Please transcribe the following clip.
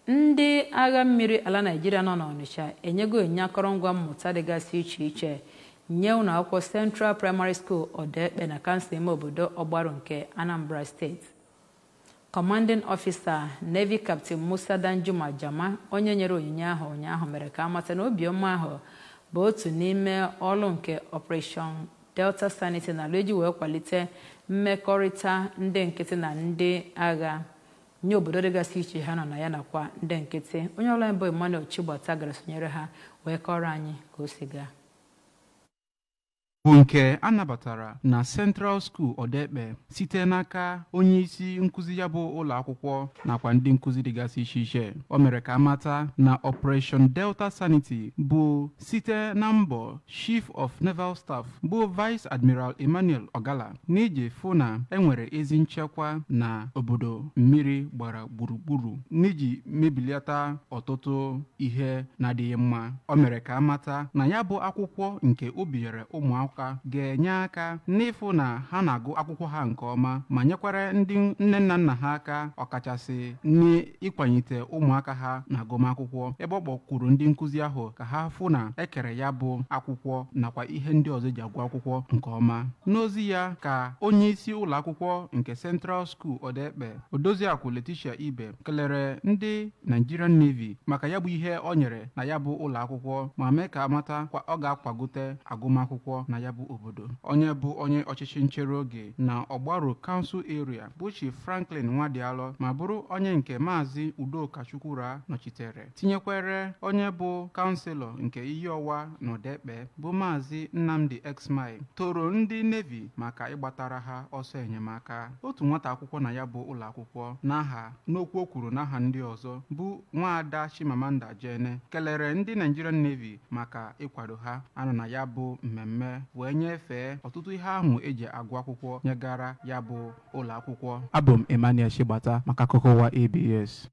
Ndị agha mmiri ala Naịjirịa nọ n'Ọnịcha enyego akọrọngwa mmụta dịgasị iche iche nye ụlọ akwụkwọ Central Primary School Odekpe na kansụl ime obodo Ọgbarụ nke Anambra Steeti. Commanding Officer Navy Captain Musa Danjuma Jama, onye nyere onyinye ahụ ụnyaahụ, mere ka amata na obiọma ahụ bụ otu n'ime ọrụ nke Operation Delta Sanity na ala eji wee kwalite mmekọrịta ndị nkịtị na ndị agha nye obodo dịgasị iche ha nọ na ya nakwa ndị nkịtị. Onye ọbụla bụ Emmanuel Chigbata gara sonyere ha wee kọrọ anyị ka o si gaa. Bụ nke a nabatara na Central School Odekpe site n'aka onye isi nkụzi ya bụ ụlọ akwụkwọ nakwa ndị nkụzi dịgasị iche iche. O mere ka amata na Operation Delta Sanity bụ site na mbọ Chief of Naval Staff bụ Vice Admiral Emmanuel Ogala n'iji fụ na enwere ezi nchekwa na obodo mmiri gbara gburugburu n'iji mebilata ọtụtụ ihe na-adịghị mma. O mere ka amata na ya bụ akwụkwọ nke o binyere ụmụakwụkwọ ga-enye aka n'ịfụ na ha na-agụ akwụkwọ ha nke ọma ma nyekwara ndị nne na nna ha aka, ọkachasị n'ịkwanyite ụmụaka ha na agụmakwụkwọ, ebe ọ kpọkwuru ndị nkụzi ahụ ka ha fụ na ekere ya bụ akwụkwọ nakwa ihe ndị ọzọ ji agụ akwụkwọ nke ọma. N'ozi ya ka onye isi ụlọ akwụkwọ nke Central School Odekpe, Odoziakwu Leticia Ibe, kelere ndị Nigerian Navy maka ya bụ ihe o nyere na ya bụ ụlọ akwụkwọ ma mee ka amata ọ ga-akwagote agụmakwụkwọ na ya bụ obodo. Onye bụ onye ọchịchị nchere oge na Ọgbarụ Council Area bụ Chief Franklin Nwadialọ ma bụrụ onye nke Maazị Udoka Chukwura nọchitere, tinyekwere onye bụ kanselọ nke Ihiọwa na Odekpe bụ Maazị Nnamdi Exmai, toro ndị Navy maka ịgbatara ha ọsọ enyemaka. Otu nwata akwụkwọ na ya bụ ụlọ akwụkwọ n'okwu o kwuru n'aha ndị ọzọ bụ Nwaada Chimamanda Jene kelere ndị Nigerian Navy maka ịkwado ha anọ na ya bụ mmemme wee nyefee ọtụtụ ihe ahụ eji agụ akwụkwọ nyegara ya bụ ụlọ akwụkwọ. Abụ m Emmanuel Chigbata maka akụkọ ụwa ABS.